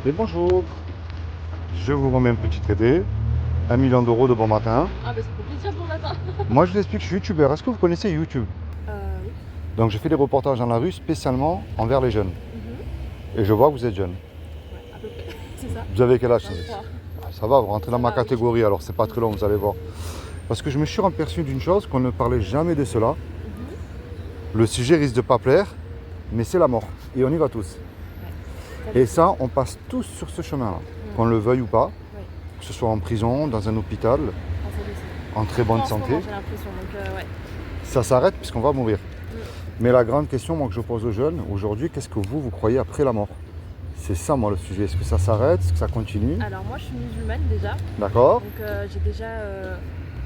Et bonjour, je vous remets un petit traité, 1 million d'euros de bon matin. Ah bah ça fait plaisir bon matin. Moi je vous explique, je suis youtubeur. Est-ce que vous connaissez YouTube? Oui. Donc je fais des reportages dans la rue spécialement envers les jeunes. Et je vois que vous êtes jeune. Ouais, à peu près. C'est ça. Vous avez quel âge? 23. Ça va, vous rentrez dans Ça ma va, oui. catégorie, alors c'est pas très long, vous allez voir. Parce que je me suis aperçu d'une chose, qu'on ne parlait jamais de cela. Le sujet risque de pas plaire, mais c'est la mort. Et on y va tous. Et ça, on passe tous sur ce chemin-là, qu'on le veuille ou pas, que ce soit en prison, dans un hôpital, en très bonne santé. J'ai l'impression, donc ouais. Ça s'arrête puisqu'on va mourir. Mais la grande question moi, que je pose aux jeunes aujourd'hui, qu'est-ce que vous croyez après la mort? C'est ça moi le sujet. Est-ce que ça s'arrête? Est-ce que ça continue? Alors moi je suis musulmane déjà. D'accord. Donc j'ai déjà...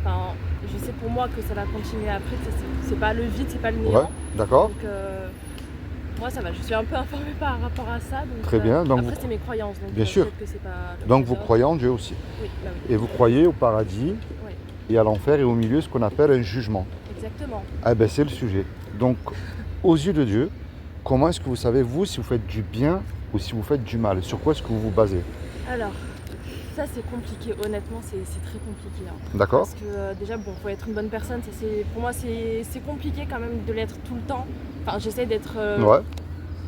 Enfin, je sais pour moi que ça va continuer après. C'est pas le vide, c'est pas le néant. Ouais, d'accord. Donc moi ça va, je suis un peu informée par rapport à ça. Donc, Très bien. Donc, après c'est mes croyances. Donc, bien sûr. Que c'est pas donc vous croyez en Dieu aussi. Oui, bah oui. Et vous croyez au paradis Oui. et à l'enfer et au milieu ce qu'on appelle un jugement. Exactement. Ah ben c'est le sujet. Donc aux yeux de Dieu, comment est-ce que vous savez vous si vous faites du bien ou si vous faites du mal? Sur quoi est-ce que vous vous basez? Alors, ça c'est compliqué, honnêtement c'est très compliqué. Hein. D'accord. Parce que déjà, bon, faut être une bonne personne, ça, pour moi c'est compliqué quand même de l'être tout le temps. Enfin, j'essaie d'être Ouais.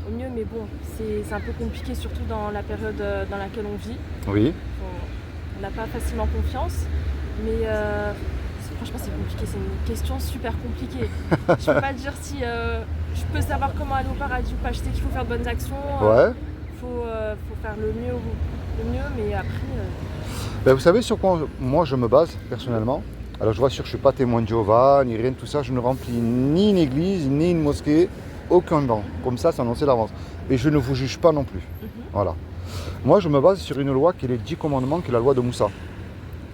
au mieux, mais bon, c'est un peu compliqué, surtout dans la période dans laquelle on vit. Oui. On n'a pas facilement confiance, mais franchement c'est compliqué, c'est une question super compliquée. Je peux pas dire si je peux savoir comment aller au paradis ou pas, je sais qu'il faut faire de bonnes actions. Ouais. Faut faire le mieux, mais après... Ben, vous savez sur quoi moi je me base personnellement? Alors je vous rassure, je ne suis pas témoin de Jéhovah, ni rien de tout ça, je ne remplis ni une église, ni une mosquée, aucun banc. Comme ça, c'est annoncé d'avance. Et je ne vous juge pas non plus. Voilà. Moi je me base sur une loi qui est les 10 commandements, qui est la loi de Moussa,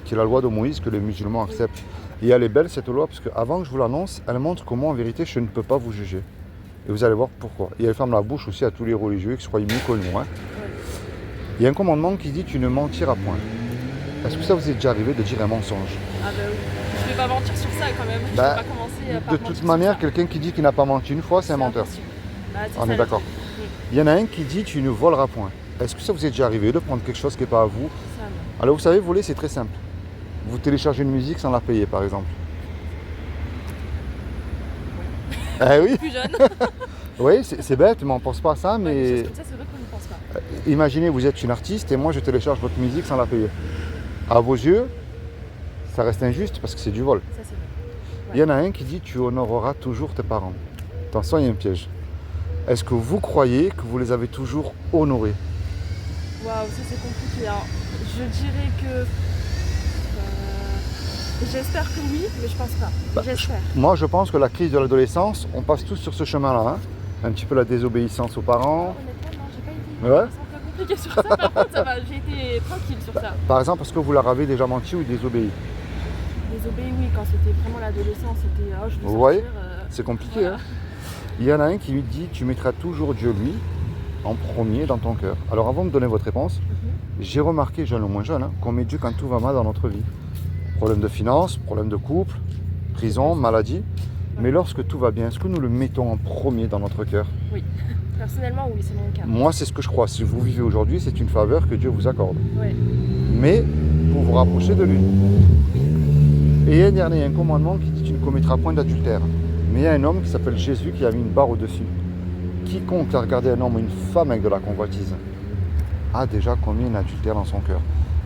qui est la loi de Moïse que les musulmans acceptent. Et elle est belle cette loi, parce qu'avant que je vous l'annonce, elle montre comment en vérité je ne peux pas vous juger. Et vous allez voir pourquoi. Et elle ferme la bouche aussi à tous les religieux qui soient mieux que nous. Hein. Il y a un commandement qui dit tu ne mentiras point. Est-ce que ça vous est déjà arrivé de dire un mensonge? Ah bah oui, je vais pas mentir sur ça quand même, je vais pas commencer par de toute manière, quelqu'un qui dit qu'il n'a pas menti une fois, c'est un menteur. Bah, On est d'accord. Il y en a un qui dit tu ne voleras point. Est-ce que ça vous est déjà arrivé de prendre quelque chose qui n'est pas à vous? Ça, non. Alors vous savez, voler c'est très simple. Vous téléchargez une musique sans la payer par exemple. Eh oui. Plus jeune. Oui, c'est bête, mais on ne pense pas à ça. Mais des choses comme ça, c'est vrai qu'on n'y pense pas. Imaginez, vous êtes une artiste et moi je télécharge votre musique sans la payer. À vos yeux, ça reste injuste parce que c'est du vol. Ça, c'est vrai. Il y en a un qui dit tu honoreras toujours tes parents. Attention, il y a un piège. Est-ce que vous croyez que vous les avez toujours honorés? Waouh, ça c'est compliqué. Hein. Je dirais que... j'espère que oui, mais je pense pas. J'espère. Moi je pense que la crise de l'adolescence, on passe tous sur ce chemin-là. Hein. Un petit peu la désobéissance aux parents. Honnêtement, non, j'ai pas été... Ouais. C'est un peu compliqué sur ça, par contre, ça va. J'ai été tranquille sur ça. Par exemple, parce que vous leur avez déjà menti ou désobéi? Désobéi, oui, quand c'était vraiment l'adolescence, c'était... Oh, je veux Vous voyez, sortir, c'est compliqué. voilà. Hein. Il y en a un qui lui dit tu mettras toujours Dieu lui en premier dans ton cœur. Alors avant de donner votre réponse, j'ai remarqué, jeune ou moins jeune, hein, qu'on met Dieu quand tout va mal dans notre vie. Problème de finances, problème de couple, prison, maladie. Mais lorsque tout va bien, est-ce que nous le mettons en premier dans notre cœur? Oui, personnellement oui, c'est mon cas. Moi c'est ce que je crois. Si vous vivez aujourd'hui, c'est une faveur que Dieu vous accorde. Ouais. Mais pour vous rapprocher de lui. Et un dernier, un commandement qui dit tu ne commettras point d'adultère. Mais il y a un homme qui s'appelle Jésus qui a mis une barre au-dessus. Quiconque a regardé un homme ou une femme avec de la convoitise a déjà commis un adultère dans son cœur.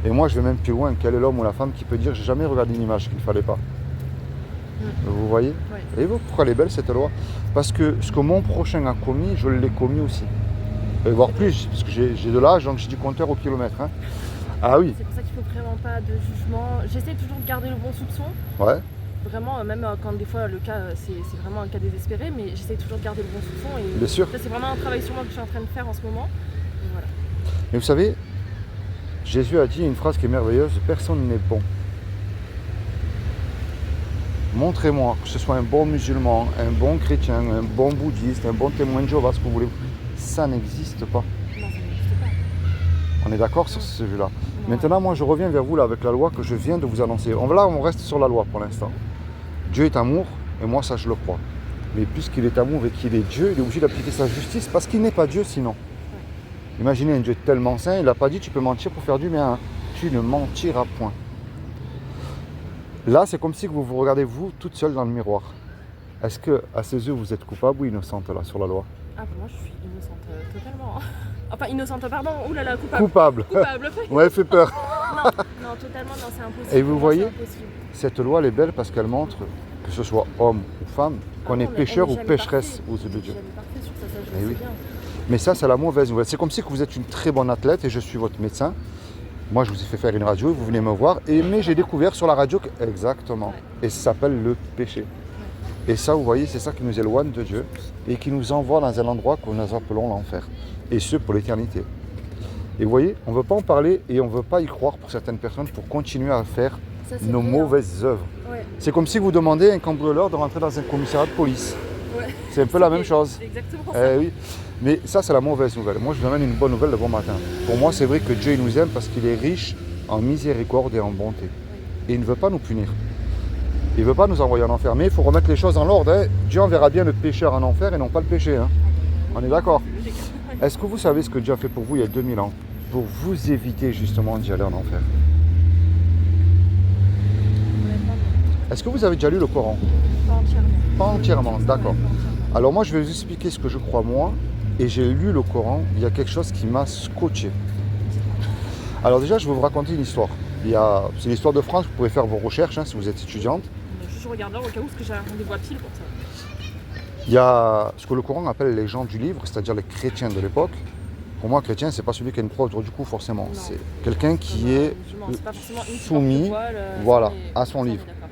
Et moi je vais même plus loin, quel est l'homme ou la femme qui peut dire j'ai jamais regardé une image qu'il ne fallait pas? Vous voyez? Et vous, pourquoi elle est belle cette loi? Parce que ce que mon prochain a commis, je l'ai commis aussi. Et voire plus, parce que j'ai de l'âge, donc j'ai du compteur au kilomètre. Hein. Ah oui. C'est pour ça qu'il ne faut vraiment pas de jugement. J'essaie toujours de garder le bon soupçon. Ouais. Vraiment, même quand des fois le cas, c'est vraiment un cas désespéré, mais j'essaie toujours de garder le bon soupçon. Et bien sûr. Ça, c'est vraiment un travail sur moi que je suis en train de faire en ce moment. Et voilà. Mais vous savez, Jésus a dit une phrase qui est merveilleuse, personne n'est bon. Montrez-moi que ce soit un bon musulman, un bon chrétien, un bon bouddhiste, un bon témoin de Jéhovah, ce que vous voulez. Ça n'existe pas. Non, ça n'existe pas. On est d'accord sur ce sujet-là. Maintenant, moi, je reviens vers vous là avec la loi que je viens de vous annoncer. Là, on reste sur la loi pour l'instant. Dieu est amour, et moi, ça, je le crois. Mais puisqu'il est amour et qu'il est Dieu, il est obligé d'appliquer sa justice parce qu'il n'est pas Dieu sinon. Imaginez un Dieu tellement saint, il n'a pas dit tu peux mentir pour faire du bien. Hein. Tu ne mentiras point. Là, c'est comme si vous vous regardez vous toute seule dans le miroir. Est-ce que à ses yeux vous êtes coupable ou innocente là sur la loi? Ah, pour moi, je suis innocente totalement. Enfin, innocente, pardon. Ouh là là, coupable. Coupable. Coupable. Ouais, elle fait peur. Non, non, totalement, non, c'est impossible. Et vous Pour moi, voyez, c'est impossible. cette loi, elle est belle parce qu'elle montre, que ce soit homme ou femme, qu'on Ah est non, pécheur elle est ou jamais pécheresse parfaite. aux yeux de Elle est Dieu. jamais parfaite sur ça, je Eh le oui. sais bien. Mais ça, c'est la mauvaise nouvelle. C'est comme si que vous êtes une très bonne athlète et je suis votre médecin. Moi, je vous ai fait faire une radio, vous venez me voir. Mais j'ai découvert sur la radio que... Exactement. Ouais. Et ça s'appelle le péché. Et ça, vous voyez, c'est ça qui nous éloigne de Dieu et qui nous envoie dans un endroit que nous appelons l'enfer. Et ce, pour l'éternité. Et vous voyez, on ne veut pas en parler et on ne veut pas y croire pour certaines personnes pour continuer à faire Ça, c'est nos vrai, mauvaises œuvres. Hein. Ouais. C'est comme si vous demandez à un cambrioleur de rentrer dans un commissariat de police. Ouais. C'est un peu la même chose. C'est exactement ça. Oui. Mais ça, c'est la mauvaise nouvelle. Moi, je vous amène une bonne nouvelle de bon matin. Pour moi, c'est vrai que Dieu il nous aime parce qu'il est riche en miséricorde et en bonté. Et il ne veut pas nous punir. Il ne veut pas nous envoyer en enfer. Mais il faut remettre les choses en ordre. Hein. Dieu enverra bien le pécheur en enfer et non pas le péché. Hein. On est d'accord? C'est logique. Est-ce que vous savez ce que Dieu a fait pour vous il y a 2000 ans? Pour vous éviter justement d'y aller en enfer. Honnêtement, Est-ce que vous avez déjà lu le Coran? pas entièrement. Pas entièrement, d'accord. Ouais, pas entièrement. Alors moi, je vais vous expliquer ce que je crois moi. Et j'ai lu le Coran. Il y a quelque chose qui m'a scotché. Alors déjà, je vais vous raconter une histoire. C'est l'histoire de France. Vous pouvez faire vos recherches hein, si vous êtes étudiante. Je regarde là au cas où, parce que j'ai un rendez-vous à pile pour ça. Il y a ce que le Coran appelle les gens du livre, c'est-à-dire les chrétiens de l'époque. Pour moi, chrétien, c'est pas celui qui a une croix autour du cou, forcément. Non. C'est quelqu'un qui est C'est pas forcément une soumis, voile, voilà, ça, mais- à son ça, on est livre. d'accord.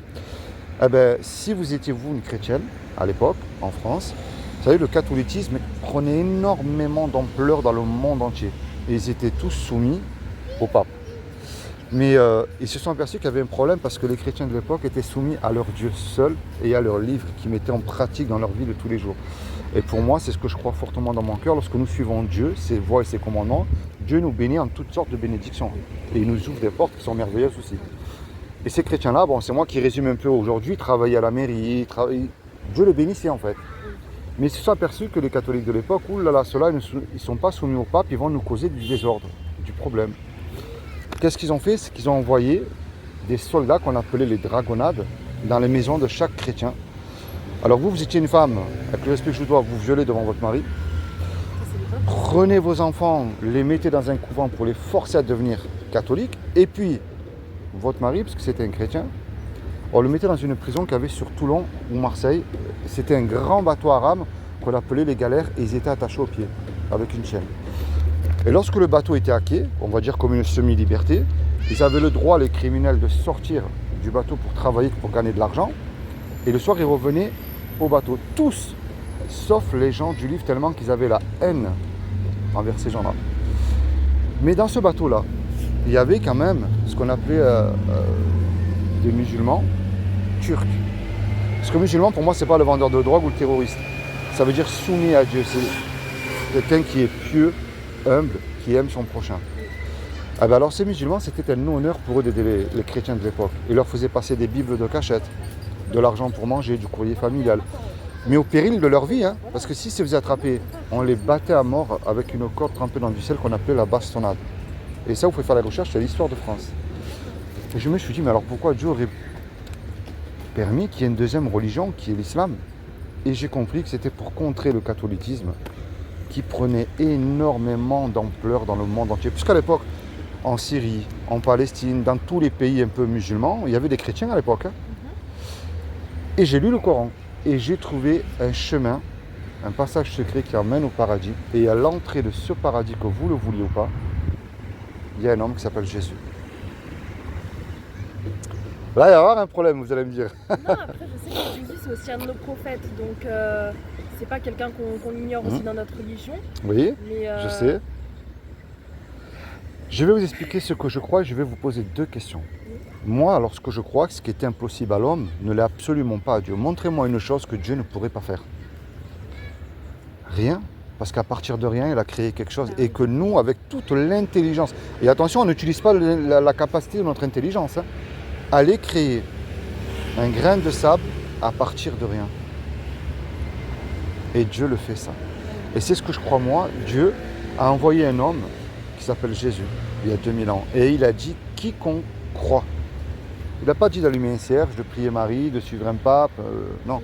Eh bien, si vous étiez, vous, une chrétienne, à l'époque, en France, vous savez, le catholicisme prenait énormément d'ampleur dans le monde entier. Et ils étaient tous soumis au pape. Mais ils se sont aperçus qu'il y avait un problème parce que les chrétiens de l'époque étaient soumis à leur Dieu seul et à leur livre qu'ils mettaient en pratique dans leur vie de tous les jours. Et pour moi, c'est ce que je crois fortement dans mon cœur. Lorsque nous suivons Dieu, ses voies et ses commandements, Dieu nous bénit en toutes sortes de bénédictions. Et il nous ouvre des portes qui sont merveilleuses aussi. Et ces chrétiens-là, bon, c'est moi qui résume un peu aujourd'hui, travaillaient à la mairie, Dieu les bénissait en fait. Mais ils se sont aperçus que les catholiques de l'époque, oulala, ceux-là, ils ne sont pas soumis au pape, ils vont nous causer du désordre, du problème. Qu'est-ce qu'ils ont fait? C'est qu'ils ont envoyé des soldats qu'on appelait les dragonnades dans les maisons de chaque chrétien. Alors vous étiez une femme, avec le respect que je dois, vous violez devant votre mari. Ça, c'est l'époque. Prenez vos enfants, les mettez dans un couvent pour les forcer à devenir catholiques. Et puis, votre mari, parce que c'était un chrétien, on le mettait dans une prison qu'il y avait sur Toulon ou Marseille. C'était un grand bateau à rame qu'on appelait les galères et ils étaient attachés aux pieds avec une chaîne. Et lorsque le bateau était à quai, on va dire comme une semi-liberté, ils avaient le droit, les criminels, de sortir du bateau pour travailler, pour gagner de l'argent. Et le soir, ils revenaient au bateau. Tous, sauf les gens du livre, tellement qu'ils avaient la haine envers ces gens-là. Mais dans ce bateau-là, il y avait quand même ce qu'on appelait des musulmans turcs. Parce que musulman, pour moi, c'est pas le vendeur de drogue ou le terroriste. Ça veut dire soumis à Dieu. C'est quelqu'un qui est pieux, humble, qui aime son prochain. Ah ben alors ces musulmans, c'était un honneur pour eux d'aider les chrétiens de l'époque. Ils leur faisaient passer des bibles de cachette, de l'argent pour manger, du courrier familial. Mais au péril de leur vie, hein, parce que s'ils se faisaient attraper, on les battait à mort avec une corde trempée dans du sel qu'on appelait la bastonnade. Et ça, vous pouvez faire la recherche, c'est l'histoire de France. Et je me suis dit, mais alors pourquoi Dieu aurait permis qu'il y ait une deuxième religion, qui est l'islam? Et j'ai compris que c'était pour contrer le catholicisme, qui prenait énormément d'ampleur dans le monde entier. Puisqu'à l'époque, en Syrie, en Palestine, dans tous les pays un peu musulmans, il y avait des chrétiens à l'époque. Hein. Et j'ai lu le Coran et j'ai trouvé un chemin, un passage secret qui emmène au paradis. Et à l'entrée de ce paradis, que vous le vouliez ou pas, il y a un homme qui s'appelle Jésus. Là, il va y avoir un problème, vous allez me dire. Non, après, je sais que Jésus, c'est aussi un de nos prophètes. Donc, c'est pas quelqu'un qu'on ignore aussi dans notre religion. Oui, Mais, je sais. Je vais vous expliquer ce que je crois et je vais vous poser deux questions. Moi, alors ce que je crois, ce qui est impossible à l'homme, ne l'est absolument pas à Dieu. Montrez-moi une chose que Dieu ne pourrait pas faire. Rien. Parce qu'à partir de rien, il a créé quelque chose. Et que nous, avec toute l'intelligence, et attention, on n'utilise pas la capacité de notre intelligence, hein. Allez créer un grain de sable à partir de rien. Et Dieu le fait ça. Et c'est ce que je crois moi, Dieu, a envoyé un homme qui s'appelle Jésus, il y a 2000 ans. Et il a dit quiconque croit. Il n'a pas dit d'allumer un cierge, de prier Marie, de suivre un pape, non.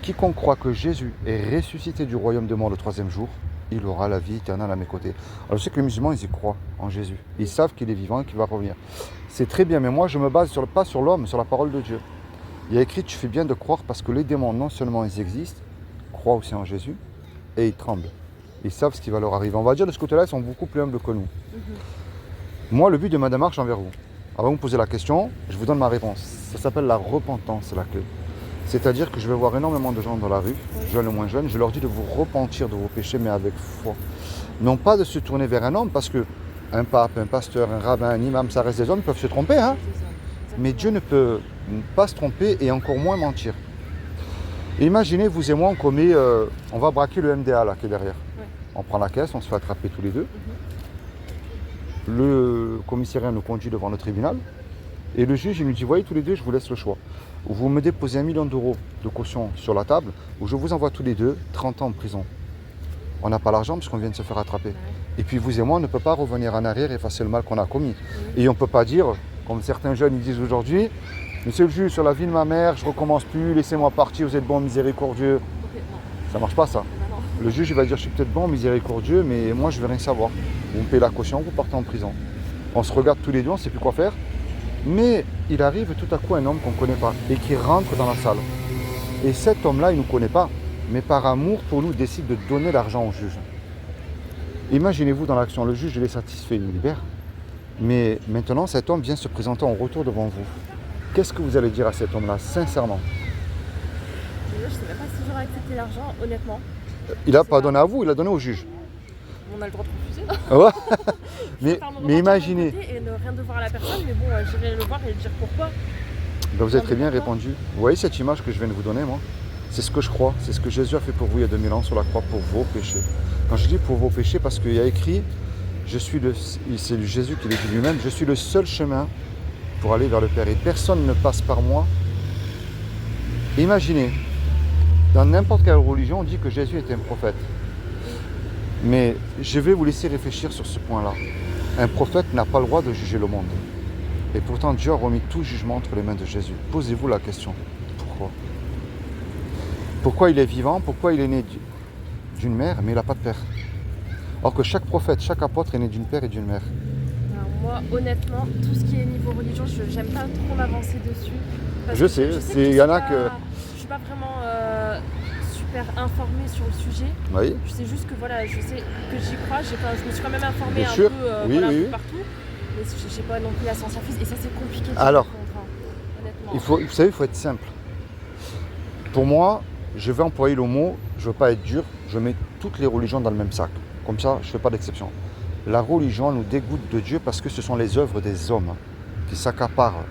Quiconque croit que Jésus est ressuscité du royaume de mort le troisième jour, il aura la vie éternelle à mes côtés. Alors je sais que les musulmans, ils y croient en Jésus. Ils savent qu'il est vivant et qu'il va revenir. C'est très bien, mais moi je me base pas sur l'homme, sur la parole de Dieu. Il y a écrit, tu fais bien de croire parce que les démons, non seulement ils existent, croient aussi en Jésus, et ils tremblent. Ils savent ce qui va leur arriver. On va dire de ce côté-là, ils sont beaucoup plus humbles que nous. Moi, le but de ma démarche envers vous, avant de vous poser la question, je vous donne ma réponse. Ça s'appelle la repentance, c'est la clé. C'est-à-dire que je vais voir énormément de gens dans la rue, jeunes ou moins jeunes, je leur dis de vous repentir de vos péchés, mais avec foi. Non pas de se tourner vers un homme, parce que un pape, un pasteur, un rabbin, un imam, ça reste des hommes, ils peuvent se tromper, hein. Mais Dieu ne peut pas se tromper et encore moins mentir. Imaginez, vous et moi, on va braquer le MDA là qui est derrière. Ouais. On prend la caisse, on se fait attraper tous les deux. Le commissariat nous conduit devant le tribunal et le juge il nous dit, voyez tous les deux, je vous laisse le choix. Ou vous me déposez 1 million d'euros de caution sur la table, ou je vous envoie tous les deux 30 ans en prison. On n'a pas l'argent parce qu'on vient de se faire attraper. Ouais. Et puis vous et moi, on ne peut pas revenir en arrière et effacer le mal qu'on a commis. Et on ne peut pas dire, comme certains jeunes ils disent aujourd'hui, monsieur le juge, sur la vie de ma mère, je ne recommence plus, laissez-moi partir, vous êtes bon, miséricordieux. Ça ne marche pas ça. Le juge il va dire, je suis peut-être bon, miséricordieux, mais moi je ne veux rien savoir. Vous me payez la caution, vous partez en prison. On se regarde tous les deux, on ne sait plus quoi faire. Mais il arrive tout à coup un homme qu'on ne connaît pas et qui rentre dans la salle. Et cet homme-là, il ne nous connaît pas, mais par amour pour nous, décide de donner l'argent au juge. Imaginez-vous dans l'action, le juge il est satisfait, il nous libère. Mais maintenant, cet homme vient se présenter en retour devant vous. Qu'est-ce que vous allez dire à cet homme-là, sincèrement? Je ne sais même pas si j'aurais accepté l'argent, honnêtement. Il n'a pas donné à vous, il a donné au juge. On a le droit de refuser. Ouais. mais imaginez. Et ne rien devoir à la personne, mais bon, j'irai le voir et lui dire pourquoi. Ben vous avez très bien répondu. Vous voyez cette image que je viens de vous donner, moi? C'est ce que je crois, c'est ce que Jésus a fait pour vous il y a 2000 ans sur la croix pour vos péchés. Quand je dis pour vos péchés, parce qu'il y a écrit, c'est Jésus qui l'a dit lui-même, je suis le seul chemin pour aller vers le Père et personne ne passe par moi. Imaginez, dans n'importe quelle religion, on dit que Jésus était un prophète. Mais je vais vous laisser réfléchir sur ce point-là. Un prophète n'a pas le droit de juger le monde. Et pourtant, Dieu a remis tout jugement entre les mains de Jésus. Posez-vous la question. Pourquoi? Pourquoi il est vivant? Pourquoi il est né d'une mère, mais il n'a pas de père? Or que chaque prophète, chaque apôtre est né d'une père et d'une mère. Alors moi, honnêtement, tout ce qui est niveau religion, j'aime pas trop m'avancer dessus. Je sais, il y en a que... Je suis pas vraiment super informée sur le sujet. Oui. Je sais juste que voilà, je sais que j'y crois. Je me suis quand même informée bien un sûr. peu oui. partout. Mais je sais pas non plus la science infuse. Et ça, c'est compliqué. Alors, honnêtement. Vous savez, il faut être simple. Pour moi, je vais employer le mot, je ne veux pas être dur, je mets toutes les religions dans le même sac. Comme ça, je ne fais pas d'exception. La religion nous dégoûte de Dieu parce que ce sont les œuvres des hommes qui s'accaparent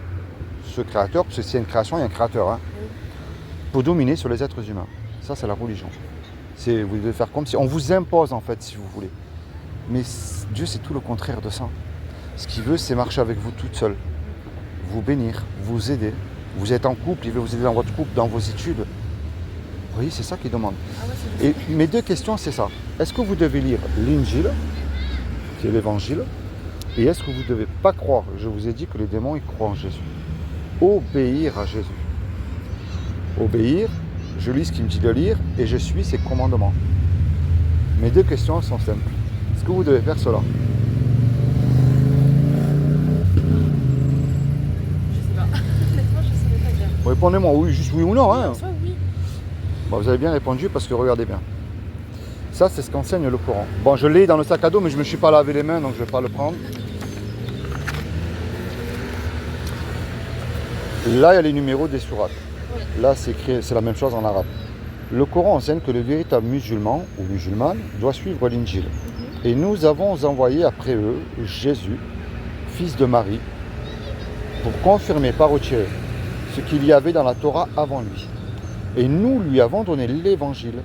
ce créateur, parce que s'il y a une création, il y a un créateur, hein, pour dominer sur les êtres humains. Ça, c'est la religion. Vous devez faire comme si... On vous impose, en fait, si vous voulez. Mais Dieu, c'est tout le contraire de ça. Ce qu'il veut, c'est marcher avec vous toute seule. Vous bénir, vous aider. Vous êtes en couple, il veut vous aider dans votre couple, dans vos études. Oui, c'est ça qu'il demande. Et mes deux questions, c'est ça. Est-ce que vous devez lire l'Injil, qui est l'évangile, et est-ce que vous ne devez pas croire? Je vous ai dit que les démons, ils croient en Jésus. Obéir à Jésus. Obéir, je lis ce qu'il me dit de lire, et je suis ses commandements. Mes deux questions sont simples. Est-ce que vous devez faire cela? Je sais pas. Honnêtement, je ne saurais pas dire. Répondez-moi oui, juste oui ou non. Hein. Soit oui. Bon, vous avez bien répondu parce que regardez bien. Ça, c'est ce qu'enseigne le Coran. Bon, je l'ai dans le sac à dos, mais je ne me suis pas lavé les mains, donc je ne vais pas le prendre. Là, il y a les numéros des sourates. Oui. Là, c'est la même chose en arabe. Le Coran enseigne que le véritable musulman ou musulmane doit suivre l'Injil. Et nous avons envoyé après eux Jésus, fils de Marie, pour confirmer, pas retirer, ce qu'il y avait dans la Torah avant lui. Et nous lui avons donné l'évangile,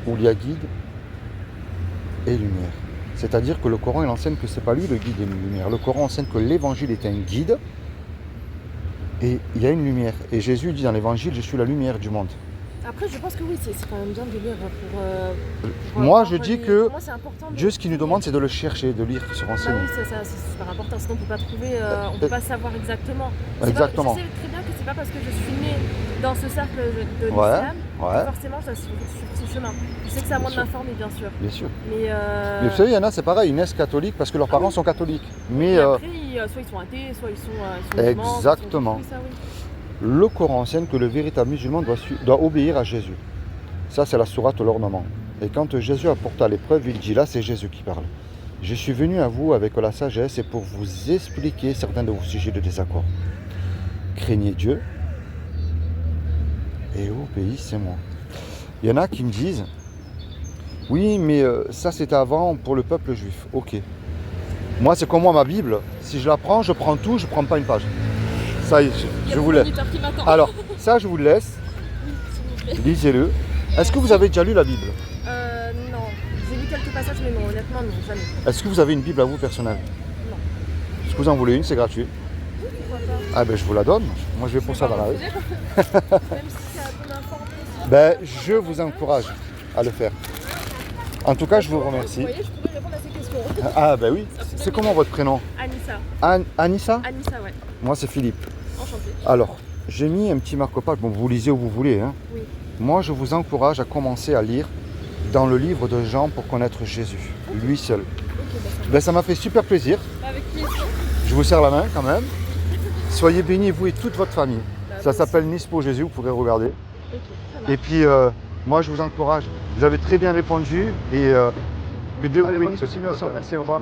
où il y a guide et lumière. C'est-à-dire que le Coran il enseigne que ce n'est pas lui le guide et la lumière. Le Coran enseigne que l'évangile est un guide et il y a une lumière. Et Jésus dit dans l'évangile, je suis la lumière du monde. Après, je pense que oui, c'est quand même bien de lire pour Moi, voir je dis que pour moi, c'est important Dieu, ce qu'il nous demande, c'est de le chercher, de lire, se Bah renseigner. oui, c'est super important, sinon on peut pas trouver, on peut pas savoir exactement. Exactement. Je sais très bien que c'est pas parce que je suis née dans ce cercle de Ouais, l'islam ouais. que forcément je dois suivre ce chemin. Je sais que c'est à moi de Bien sûr. m'informer, bien sûr. Bien sûr. Mais, Mais vous savez, il y en a, c'est pareil, ils naissent catholiques parce que leurs parents sont catholiques. Mais et après, soit ils sont athées, soit ils sont musulmans, Exactement. Oui, ça, oui. le Coran enseigne que le véritable musulman doit obéir à Jésus. Ça, c'est la sourate l'ornement. Et quand Jésus apporta l'épreuve, il dit, là, c'est Jésus qui parle. Je suis venu à vous avec la sagesse et pour vous expliquer certains de vos sujets de désaccord. Craignez Dieu et obéissez-moi. Il y en a qui me disent, oui, mais ça c'était avant pour le peuple juif. Ok. Moi, c'est comme moi, ma Bible. Si je la prends, je prends tout, je ne prends pas une page. Ça y est, je vous laisse. Alors, ça, je vous le laisse. Oui, s'il vous plaît. Lisez-le. Est-ce que vous avez déjà lu la Bible? Non, j'ai lu quelques passages, mais non, honnêtement, non, jamais. Est-ce que vous avez une Bible à vous personnelle? Non. Est-ce que vous en voulez une? C'est gratuit. Oui, pourquoi pas. Ah ben je vous la donne. Moi je vais pour ça dans la rue. Même si c'est à peu d'informer. Ben je vous encourage à le faire. En tout cas, je vous remercie. Vous voyez, je pourrais répondre à ces questions. Ah ben oui. C'est comment votre prénom? Anissa. Anissa? Anissa, ouais. Moi c'est Philippe. Enchantée. Alors, j'ai mis un petit marque-page. Bon, vous lisez où vous voulez. Hein. Oui. Moi, je vous encourage à commencer à lire dans le livre de Jean pour connaître Jésus, lui seul. Ok, d'accord. Ben, ça m'a fait super plaisir. Avec plaisir. Je vous serre la main quand même. Soyez bénis, vous et toute votre famille. Ça Merci. s'appelle Nice pour Jésus, vous pourrez regarder. Ok, ça marche. Et puis, moi, je vous encourage. Vous avez très bien répondu et que Dieu vous bénisse aussi. Merci, au revoir.